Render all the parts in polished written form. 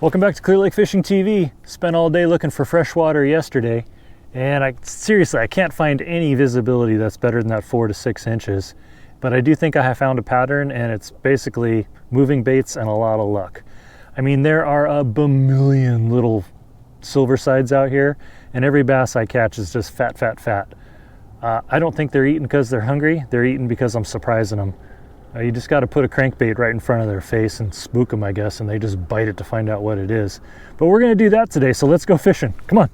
Welcome back to Clear Lake Fishing TV. Spent all day looking for fresh water yesterday, and seriously, I can't find any visibility that's better than that 4 to 6 inches. But I do think I have found a pattern, and it's basically moving baits and a lot of luck. I mean, there are a bamillion little silver sides out here, and every bass I catch is just fat, fat, fat. I don't think they're eating because they're hungry. They're eating because I'm surprising them. You just got to put a crankbait right in front of their face and spook them, I guess, and they just bite it to find out what it is. But we're going to do that today, so let's go fishing. Come on.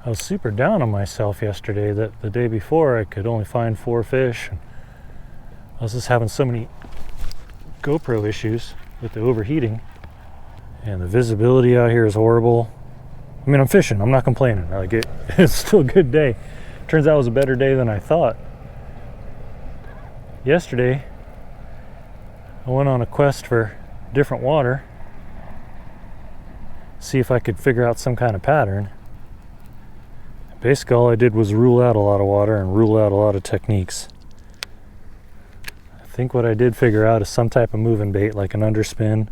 I was super down on myself yesterday that the day before I could only find 4 fish. I was just having so many GoPro issues with the overheating, and the visibility out here is horrible. I mean, I'm fishing, I'm not complaining. It's still a good day. Turns out it was a better day than I thought. Yesterday, I went on a quest for different water, see if I could figure out some kind of pattern. Basically, all I did was rule out a lot of water and rule out a lot of techniques. I think what I did figure out is some type of moving bait, like an underspin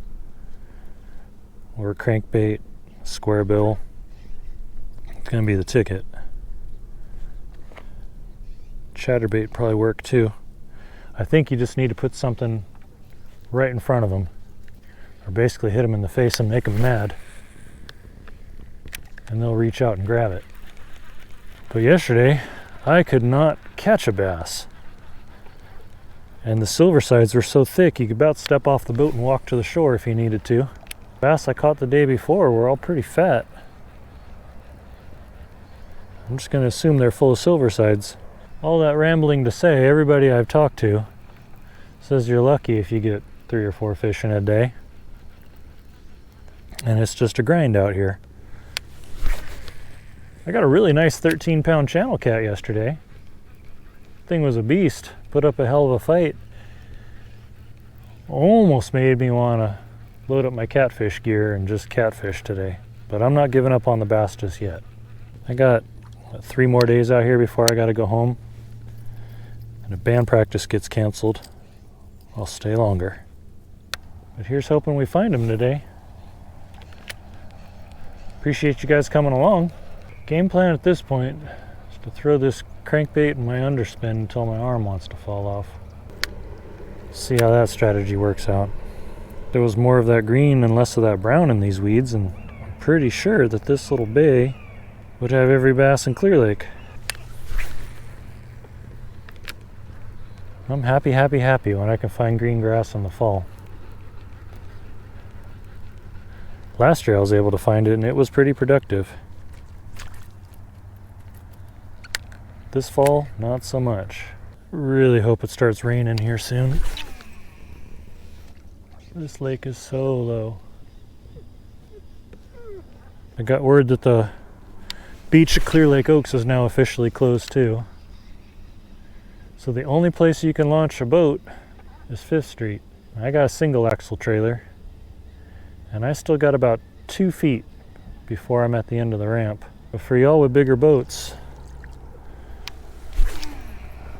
or a crankbait, square bill. It's going to be the ticket. Chatterbait probably work too. I think you just need to put something right in front of them, or basically hit them in the face and make them mad, and they'll reach out and grab it. But yesterday, I could not catch a bass. And the silver sides were so thick, you could about step off the boat and walk to the shore if you needed to. Bass I caught the day before were all pretty fat. I'm just going to assume they're full of silver sides. All that rambling to say, everybody I've talked to says you're lucky if you get 3 or 4 fish in a day. And it's just a grind out here. I got a really nice 13-pound channel cat yesterday. Thing was a beast. Put up a hell of a fight. Almost made me want to load up my catfish gear and just catfish today. But I'm not giving up on the bass just yet. I got 3 more days out here before I got to go home. And if band practice gets canceled, I'll stay longer. But here's hoping we find them today. Appreciate you guys coming along. Game plan at this point is to throw this crankbait in my underspin until my arm wants to fall off. See how that strategy works out. There was more of that green and less of that brown in these weeds, and I'm pretty sure that this little bay would have every bass in Clear Lake. I'm happy, happy, happy when I can find green grass in the fall. Last year I was able to find it and it was pretty productive. This fall, not so much. Really hope it starts raining here soon. This lake is so low. I got word that the beach at Clear Lake Oaks is now officially closed too. So the only place you can launch a boat is 5th Street. I got a single axle trailer, and I still got about 2 feet before I'm at the end of the ramp. But for y'all with bigger boats,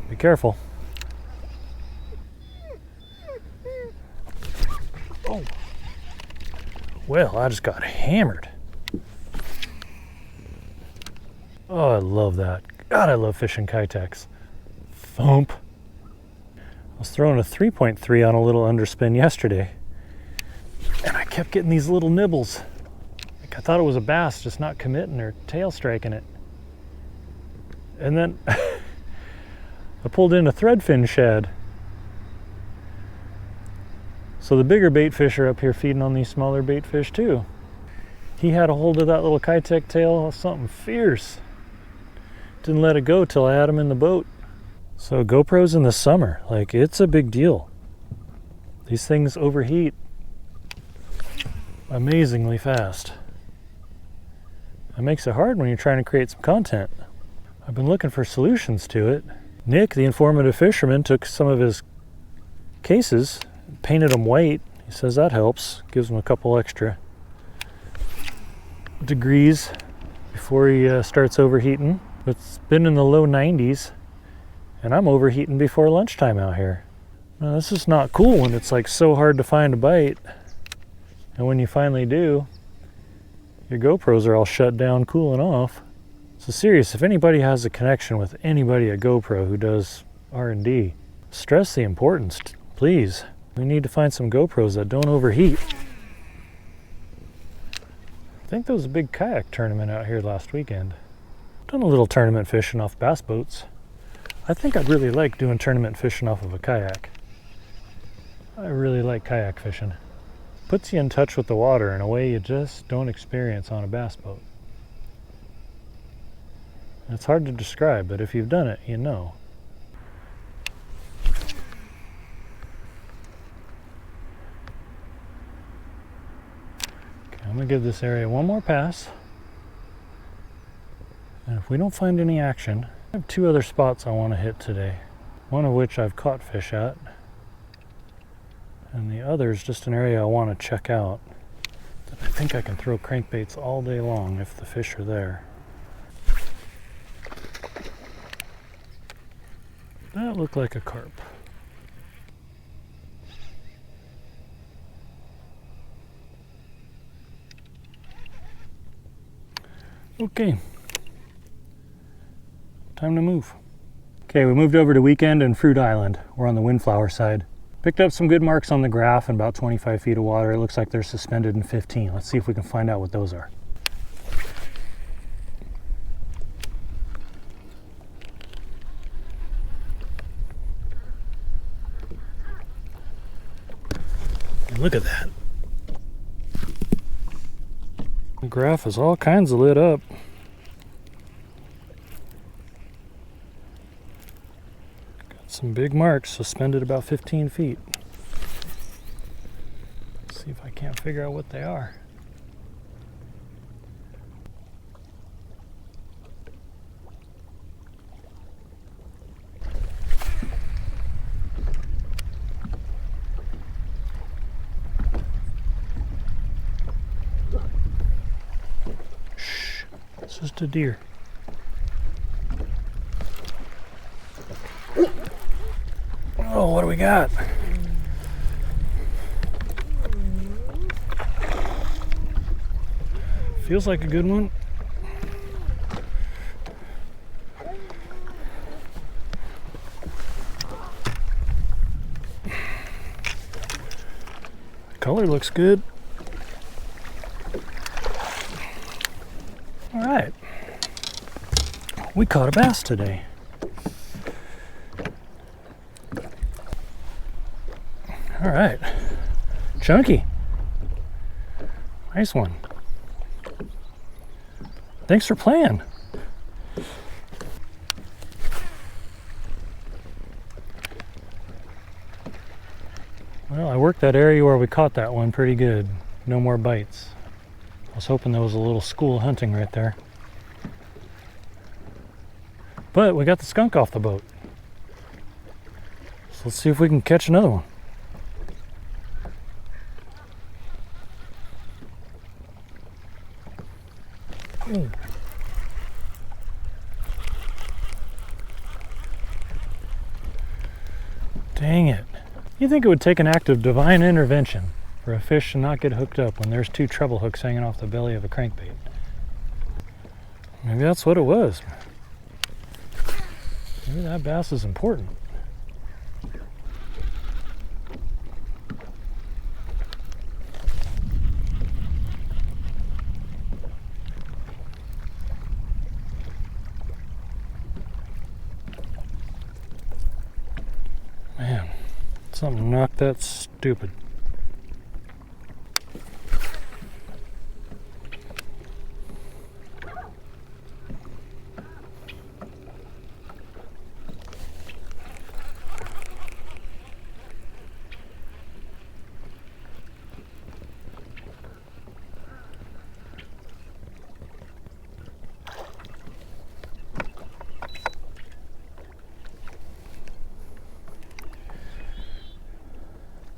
be careful. Oh. Well, I just got hammered. Oh, I love that. God, I love fishing kitex. Thump. I was throwing a 3.3 on a little underspin yesterday, and I kept getting these little nibbles. Like I thought it was a bass just not committing or tail striking it. And then I pulled in a threadfin shad. So the bigger bait fish are up here feeding on these smaller bait fish too. He had a hold of that little kitech tail, something fierce. Didn't let it go till I had him in the boat. So GoPros in the summer, like, it's a big deal. These things overheat amazingly fast. It makes it hard when you're trying to create some content. I've been looking for solutions to it. Nick, the informative fisherman, took some of his cases, painted them white. He says that helps, gives them a couple extra degrees before he starts overheating. It's been in the low 90s, and I'm overheating before lunchtime out here. Now, this is not cool when it's like so hard to find a bite. And when you finally do, your GoPros are all shut down, cooling off. So serious, if anybody has a connection with anybody at GoPro who does R&D, stress the importance, please. We need to find some GoPros that don't overheat. I think there was a big kayak tournament out here last weekend. Done a little tournament fishing off bass boats. I think I'd really like doing tournament fishing off of a kayak. I really like kayak fishing. Puts you in touch with the water in a way you just don't experience on a bass boat. It's hard to describe, but if you've done it, you know. Okay, I'm gonna give this area one more pass. And if we don't find any action, I have 2 other spots I want to hit today. One of which I've caught fish at. And the other is just an area I want to check out. I think I can throw crankbaits all day long if the fish are there. That looked like a carp. Okay. Time to move. Okay, we moved over to Weekend and Fruit Island. We're on the windflower side. Picked up some good marks on the graph in about 25 feet of water. It looks like they're suspended in 15. Let's see if we can find out what those are. Look at that. The graph is all kinds of lit up. Some big marks suspended about 15 feet. Let's see if I can't figure out what they are. Shh, it's just a deer. Oh, what do we got? Feels like a good one. The color looks good. All right. We caught a bass today. All right, chunky, nice one. Thanks for playing. Well, I worked that area where we caught that one pretty good. No more bites. I was hoping there was a little school hunting right there. But we got the skunk off the boat. So let's see if we can catch another one. Ooh. Dang it. You'd think it would take an act of divine intervention for a fish to not get hooked up when there's 2 treble hooks hanging off the belly of a crankbait. Maybe that's what it was. Maybe that bass is important. Man, something knocked that stupid.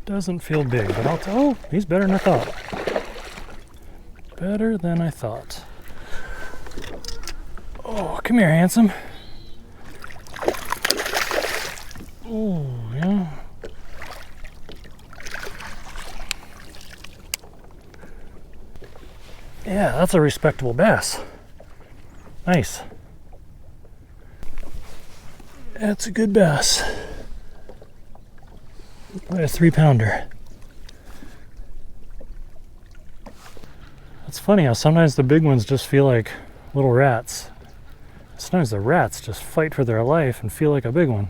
Doesn't feel big, but oh, he's better than I thought. Better than I thought. Oh, come here, handsome. Oh, yeah. That's a respectable bass. Nice. That's a good bass. Probably a 3-pounder. It's funny how sometimes the big ones just feel like little rats. Sometimes the rats just fight for their life and feel like a big one.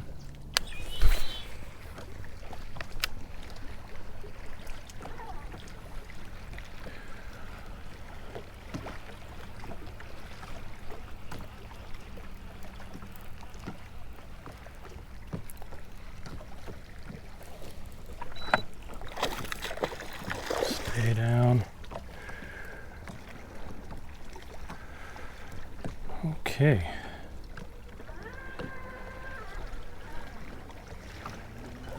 Stay down. Okay.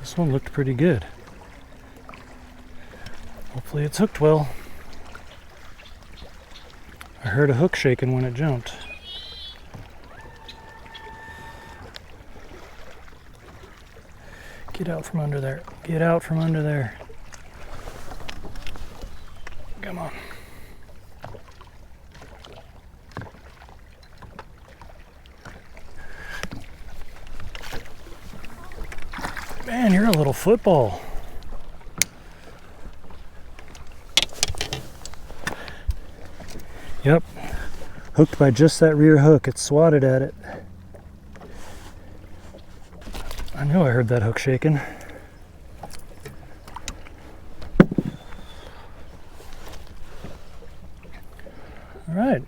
This one looked pretty good. Hopefully it's hooked well. I heard a hook shaking when it jumped. Get out from under there. Get out from under there. Come on. Man, you're a little football. Yep. Hooked by just that rear hook. It swatted at it. I knew I heard that hook shaking. All right.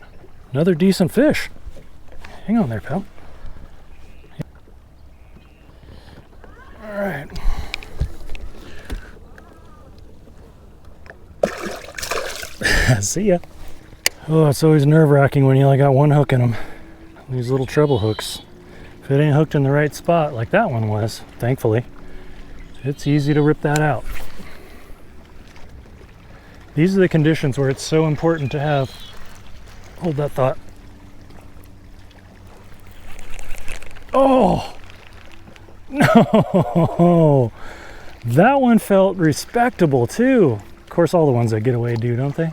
Another decent fish. Hang on there, pal. All right. See ya. Oh, it's always nerve-wracking when you only got one hook in them. These little treble hooks. If it ain't hooked in the right spot, like that one was, thankfully, it's easy to rip that out. These are the conditions where it's so important to have, hold that thought. Oh! No! That one felt respectable too. Of course, all the ones that get away do, don't they?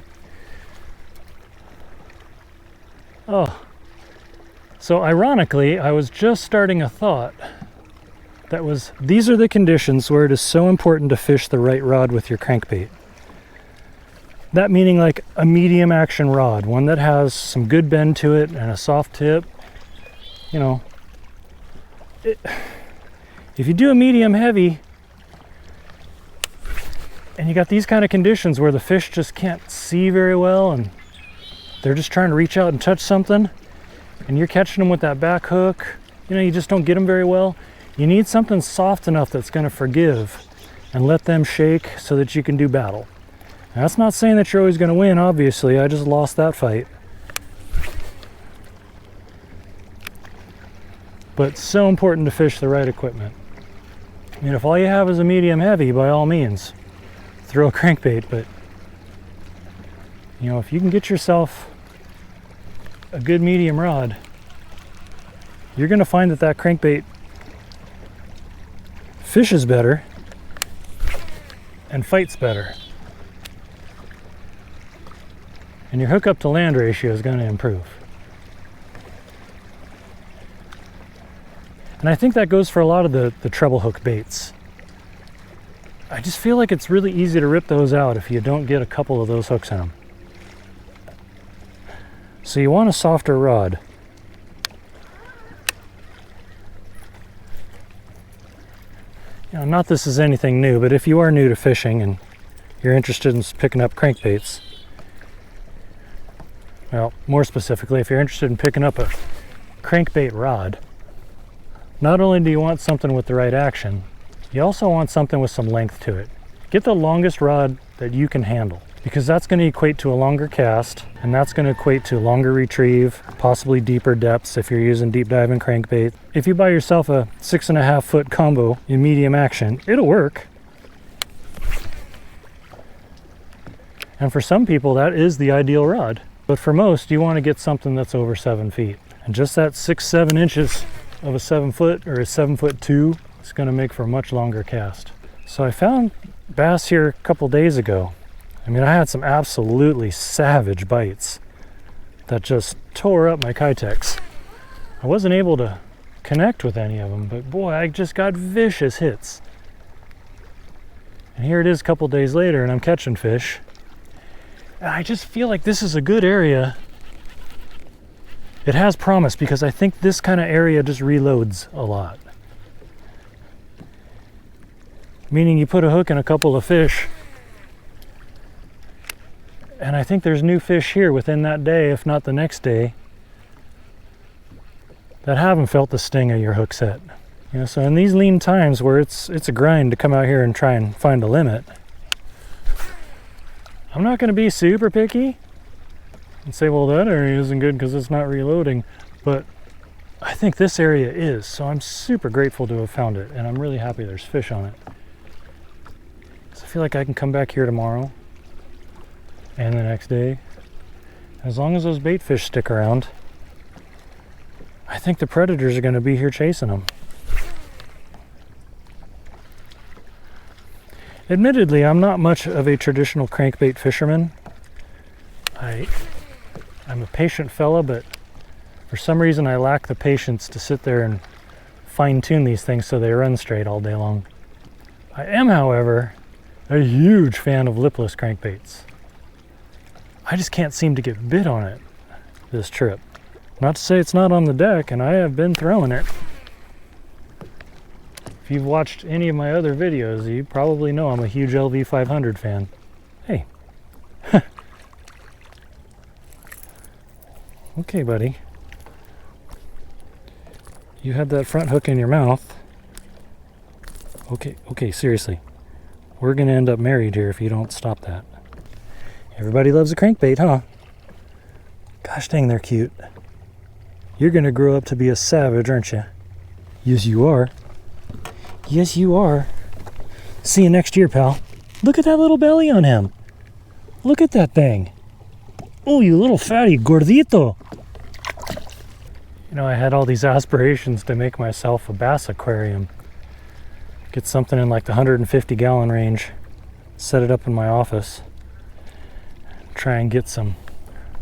Oh. So ironically, I was just starting a thought that was, these are the conditions where it is so important to fish the right rod with your crankbait. That meaning like a medium action rod, one that has some good bend to it and a soft tip. You know, if you do a medium heavy and you got these kind of conditions where the fish just can't see very well and they're just trying to reach out and touch something, and you're catching them with that back hook, you know, you just don't get them very well. You need something soft enough that's going to forgive and let them shake so that you can do battle. Now, that's not saying that you're always going to win, obviously. I just lost that fight. But it's so important to fish the right equipment. I mean, if all you have is a medium heavy, by all means, throw a crankbait. But, you know, if you can get yourself a good medium rod, you're going to find that that crankbait fishes better and fights better. And your hookup to land ratio is going to improve. And I think that goes for a lot of the treble hook baits. I just feel like it's really easy to rip those out if you don't get a couple of those hooks in them. So you want a softer rod. You know, not this is anything new, but if you are new to fishing and you're interested in picking up crankbaits, well, more specifically, if you're interested in picking up a crankbait rod, not only do you want something with the right action, you also want something with some length to it. Get the longest rod that you can handle, because that's going to equate to a longer cast, and that's going to equate to longer retrieve, possibly deeper depths if you're using deep diving crankbait. If you buy yourself a 6.5 foot combo in medium action, it'll work. And for some people, that is the ideal rod. But for most, you want to get something that's over 7 feet. And just that 6-7 inches of a 7 foot or a 7'2" is going to make for a much longer cast. So I found bass here a couple days ago. I mean, I had some absolutely savage bites. that just tore up my Kitex. I wasn't able to connect with any of them, but boy, I just got vicious hits. And here it is a couple days later and I'm catching fish. And I just feel like this is a good area. It has promise because I think this kind of area just reloads a lot. Meaning you put a hook in a couple of fish, and I think there's new fish here within that day, if not the next day, that haven't felt the sting of your hook set. You know, so in these lean times where it's a grind to come out here and try and find a limit, I'm not going to be super picky and say, well, that area isn't good because it's not reloading, but I think this area is, so I'm super grateful to have found it, and I'm really happy there's fish on it. So I feel like I can come back here tomorrow and the next day. As long as those bait fish stick around, I think the predators are going to be here chasing them. Admittedly, I'm not much of a traditional crankbait fisherman. I'm a patient fella, but for some reason I lack the patience to sit there and fine-tune these things so they run straight all day long. I am, however, a huge fan of lipless crankbaits. I just can't seem to get bit on it this trip. Not to say it's not on the deck, and I have been throwing it. If you've watched any of my other videos, you probably know I'm a huge LV500 fan. Hey. Okay, buddy. You had that front hook in your mouth. Okay, seriously. We're gonna end up married here if you don't stop that. Everybody loves a crankbait, huh? Gosh dang, they're cute. You're gonna grow up to be a savage, aren't you? Yes, you are. Yes, you are. See you next year, pal. Look at that little belly on him. Look at that thing. Oh, you little fatty gordito. You know, I had all these aspirations to make myself a bass aquarium. Get something in like the 150 gallon range. Set it up in my office. Try and get some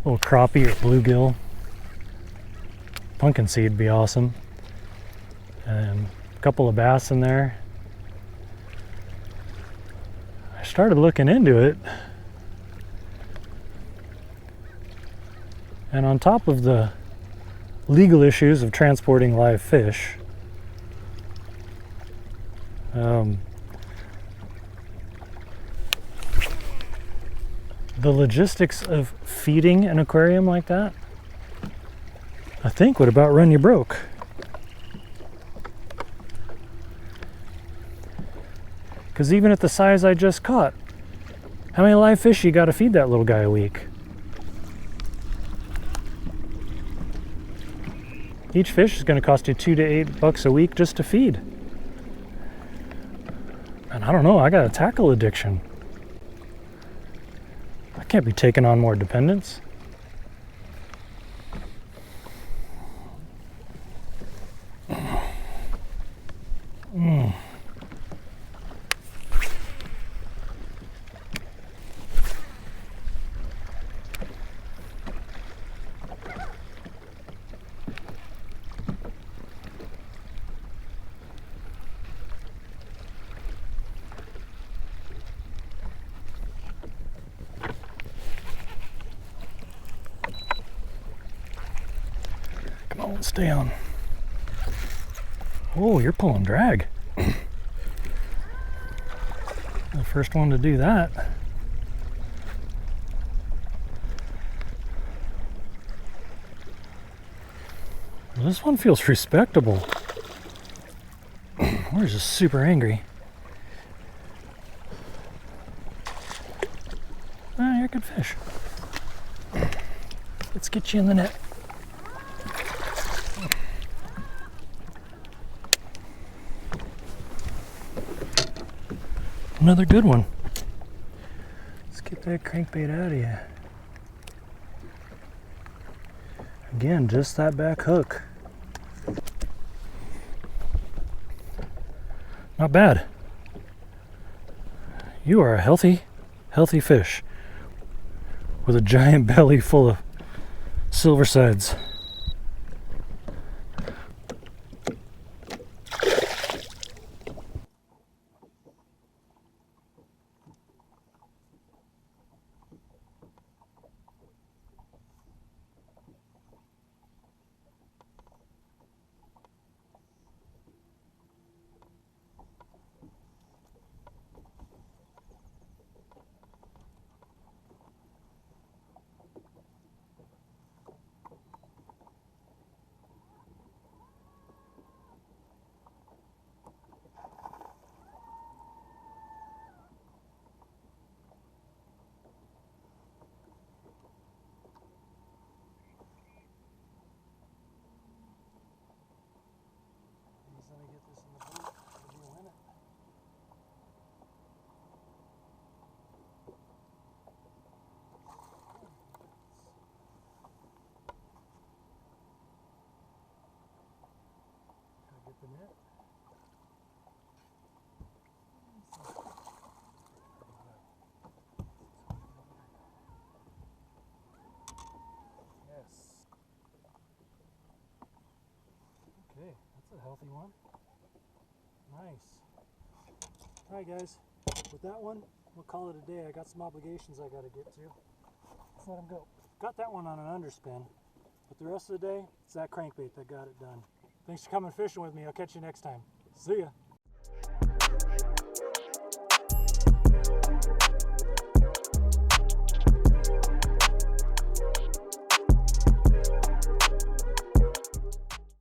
little crappie or bluegill. Pumpkin seed would be awesome. And a couple of bass in there. I started looking into it. And on top of the legal issues of transporting live fish, the logistics of feeding an aquarium like that, I think would about run you broke. Because even at the size I just caught, how many live fish you got to feed that little guy a week? Each fish is going to cost you $2 to $8 a week just to feed. And I don't know, I got a tackle addiction. I can't be taking on more dependents. Come on, stay on. Oh, you're pulling drag. The first one to do that. Well, this one feels respectable. We're just super angry. Ah, you're a good fish. Let's get you in the net. Another good one. Let's get that crankbait out of you. Again, just that back hook. Not bad. You are a healthy fish with a giant belly full of silver sides. Let me get this in the boat. It'll be a limit. Gotta get the net. Yes. Okay, that's a healthy one. Nice. Alright guys, with that one, we'll call it a day. I got some obligations I gotta get to. Let's let him go. Got that one on an underspin, but the rest of the day, it's that crankbait that got it done. Thanks for coming fishing with me. I'll catch you next time. See ya.